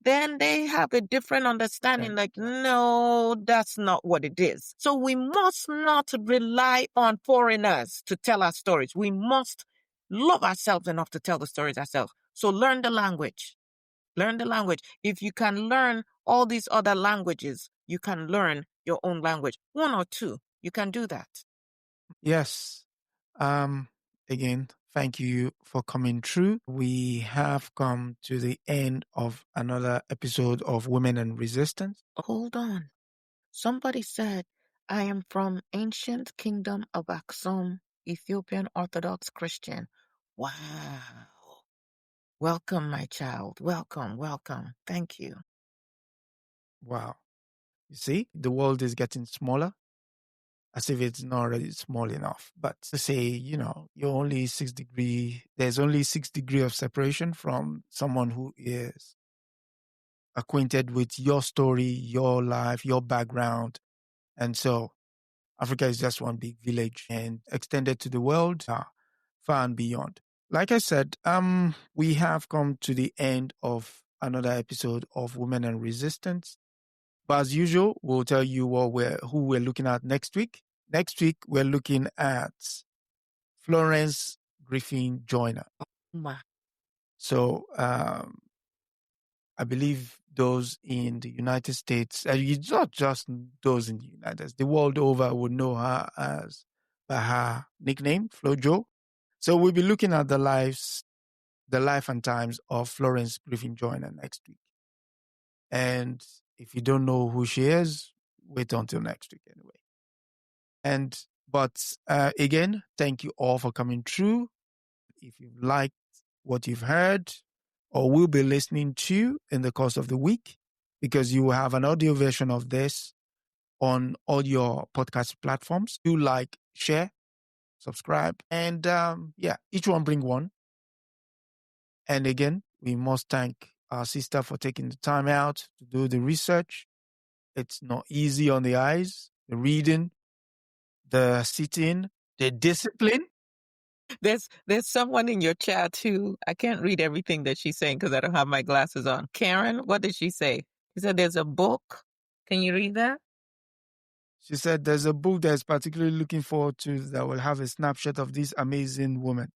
then they have a different understanding. Like, no, that's not what it is. So we must not rely on foreigners to tell our stories. We must love ourselves enough to tell the stories ourselves. So learn the language. Learn the language. If you can learn all these other languages, you can learn your own language. One or two, you can do that. Yes. Again, thank you for coming through. We have come to the end of another episode of Women and Resistance. Hold on. Somebody said, I am from ancient kingdom of Aksum, Ethiopian Orthodox Christian. Wow. Welcome, my child. Welcome, welcome. Thank you. Wow. You see, the world is getting smaller, as if it's not already small enough. But to say, you're only 6 degrees, there's only 6 degrees of separation from someone who is acquainted with your story, your life, your background. And so Africa is just one big village and extended to the world, far and beyond. Like I said, we have come to the end of another episode of Women and Resistance. But as usual, we'll tell you who we're looking at next week. Next week, we're looking at Florence Griffin Joyner. Wow. So I believe those in the United States, it's not just those in the United States, the world over would know her by her nickname, Flojo. So we'll be looking at the life and times of Florence Griffin Joyner next week. And if you don't know who she is, wait until next week anyway. But again, thank you all for coming through. If you've liked what you've heard or will be listening to in the course of the week, because you will have an audio version of this on all your podcast platforms, do like, share, subscribe, and each one bring one. And again, we must thank our sister for taking the time out to do the research. It's not easy on the eyes, the reading, the sitting, the discipline. There's someone in your chat who, I can't read everything that she's saying because I don't have my glasses on. Karen, what did she say? She said there's a book. Can you read that? She said there's a book that is particularly looking forward to that will have a snapshot of this amazing woman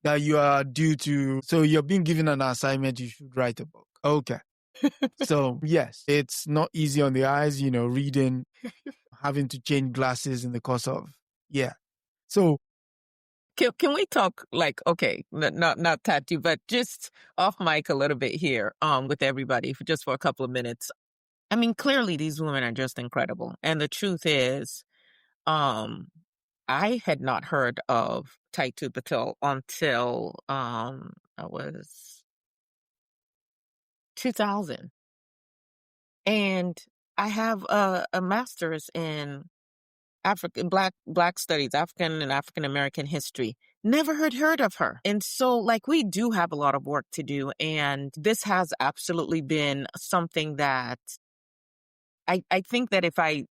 that you are due to. So you're being given an assignment. You should write a book. Okay. So yes, it's not easy on the eyes, reading, having to change glasses in the course of, So can we talk okay, not tattoo, but just off mic a little bit here with everybody just for a couple of minutes. I mean, clearly these women are just incredible. And the truth is, I had not heard of Taytu Betul until I was 2000. And I have a master's in African Black studies, African and African American history. Never heard of her. And so we do have a lot of work to do. And this has absolutely been something that I think that if I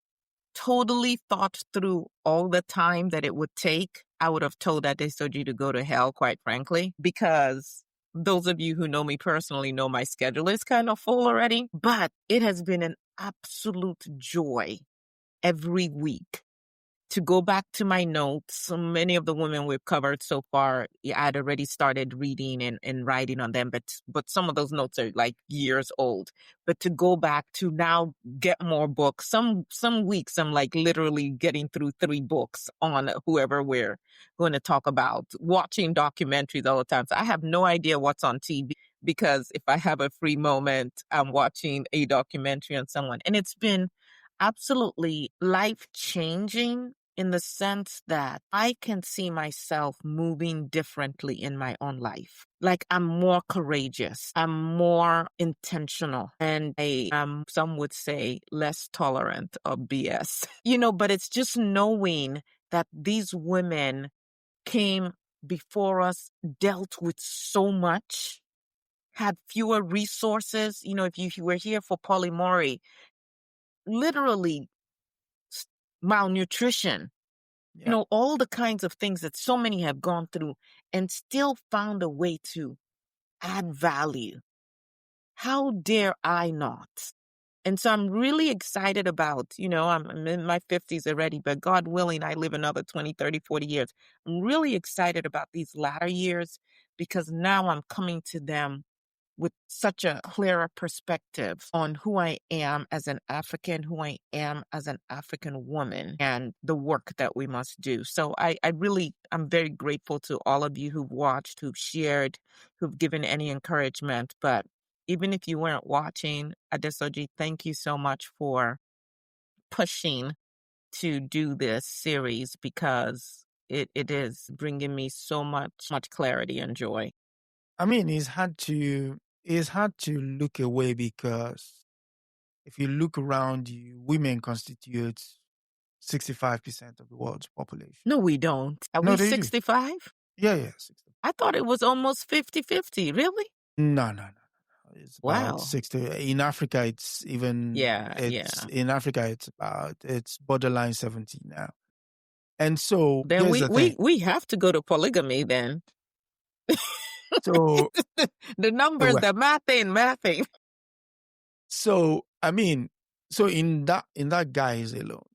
totally thought through all the time that it would take, I would have told Adesoji to go to hell, quite frankly, because those of you who know me personally know my schedule is kind of full already. But it has been an absolute joy every week to go back to my notes. So many of the women we've covered so far, I'd already started reading and writing on them, but some of those notes are years old. But to go back to now get more books, some weeks I'm literally getting through 3 books on whoever we're going to talk about, watching documentaries all the time. So I have no idea what's on TV, because if I have a free moment, I'm watching a documentary on someone. And it's been absolutely life-changing in the sense that I can see myself moving differently in my own life. I'm more courageous, I'm more intentional, and I am, some would say, less tolerant of BS. But it's just knowing that these women came before us, dealt with so much, had fewer resources. If you were here for polymorphy, literally malnutrition, all the kinds of things that so many have gone through and still found a way to add value. How dare I not? And so I'm really excited about, I'm in my 50s already, but God willing, I live another 20, 30, 40 years. I'm really excited about these latter years because now I'm coming to them with such a clearer perspective on who I am as an African, who I am as an African woman, and the work that we must do. So I'm very grateful to all of you who've watched, who've shared, who've given any encouragement. But even if you weren't watching, Adesoji, thank you so much for pushing to do this series, because it is bringing me so much clarity and joy. I mean, it's hard to look away, because if you look around you, women constitute 65% of the world's population. No, we don't. Are we 65? Yeah, 65. I thought it was almost 50-50. Really? No. It's about Wow. 60. In Africa, it's even... Yeah. In Africa, it's borderline 70 now. And so Then here's the thing. we have to go to polygamy then. So the numbers, the mathing. So I mean, so in that guise alone,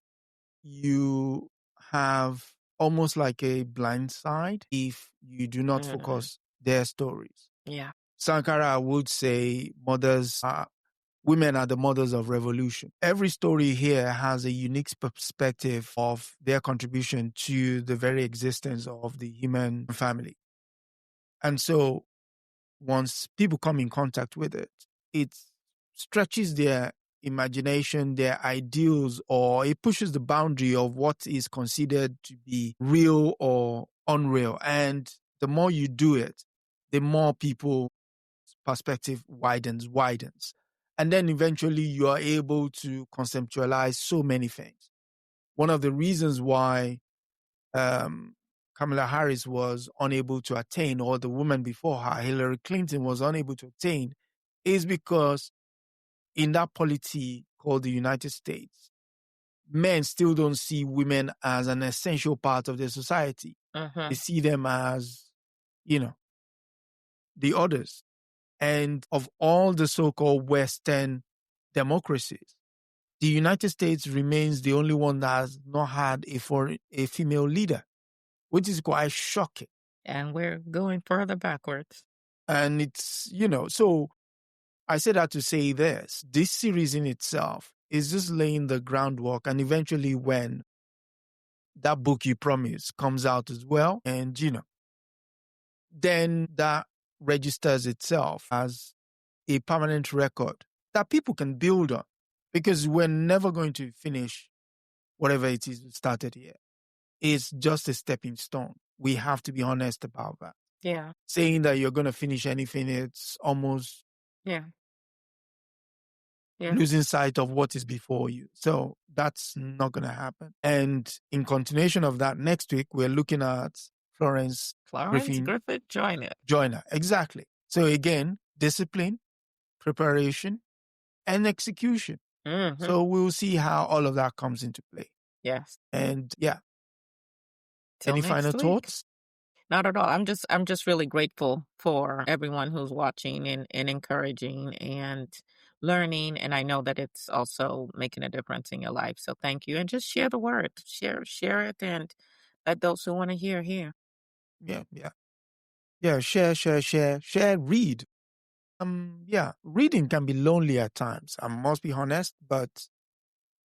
you have almost like a blind side if you do not focus their stories. Yeah. Sankara would say women are the mothers of revolution. Every story here has a unique perspective of their contribution to the very existence of the human family. And so once people come in contact with it, it stretches their imagination, their ideals, or it pushes the boundary of what is considered to be real or unreal. And the more you do it, the more people's perspective widens. And then eventually you are able to conceptualize so many things. One of the reasons why Kamala Harris was unable to attain, or the woman before her, Hillary Clinton, was unable to attain, is because in that polity called the United States, men still don't see women as an essential part of their society. They see them as, the others. And of all the so-called Western democracies, the United States remains the only one that has not had a female leader, which is quite shocking. And we're going further backwards. And it's, so I say that to say this series in itself is just laying the groundwork. And eventually when that book you promised comes out as well, and, then that registers itself as a permanent record that people can build on, because we're never going to finish whatever it is we started here. It's just a stepping stone. We have to be honest about that. Yeah. Saying that you're going to finish anything, it's almost losing sight of what is before you. So that's not going to happen. And in continuation of that, next week, we're looking at Florence Griffith Joyner. Exactly. So again, discipline, preparation, and execution. So we'll see how all of that comes into play. Yes. And yeah. Till any final thoughts? Not at all. I'm just really grateful for everyone who's watching and encouraging and learning. And I know that it's also making a difference in your life. So thank you. And just share the word. Share it, and let those who want to hear. Yeah, share, read. Reading can be lonely at times. I must be honest, but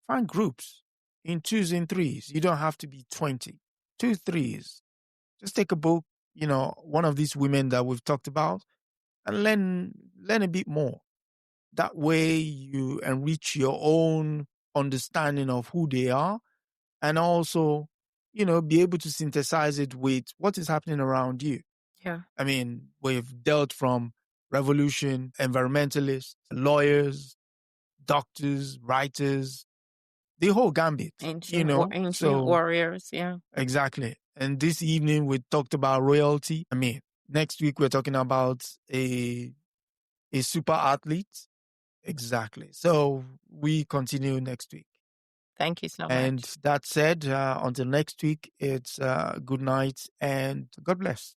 find groups in 2s and 3s. You don't have to be 20. 2, 3s. Just take a book, one of these women that we've talked about, and learn a bit more. That way you enrich your own understanding of who they are, and also, be able to synthesize it with what is happening around you. Yeah. I mean, we've dealt from revolution, environmentalists, lawyers, doctors, writers, the whole gambit. Ancient warriors, yeah. Exactly. And this evening we talked about royalty. I mean, next week we're talking about a super athlete. Exactly. So we continue next week. Thank you so much. And that said, until next week, it's good night and God bless.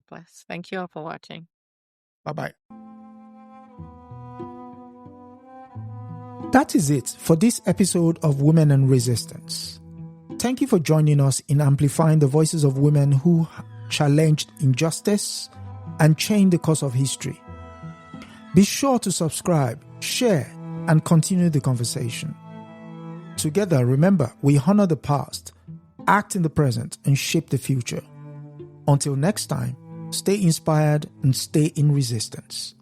Bless. Thank you all for watching. Bye-bye. That is it for this episode of Women and Resistance. Thank you for joining us in amplifying the voices of women who challenged injustice and changed the course of history. Be sure to subscribe, share, and continue the conversation. Together, remember, we honor the past, act in the present, and shape the future. Until next time, stay inspired and stay in resistance.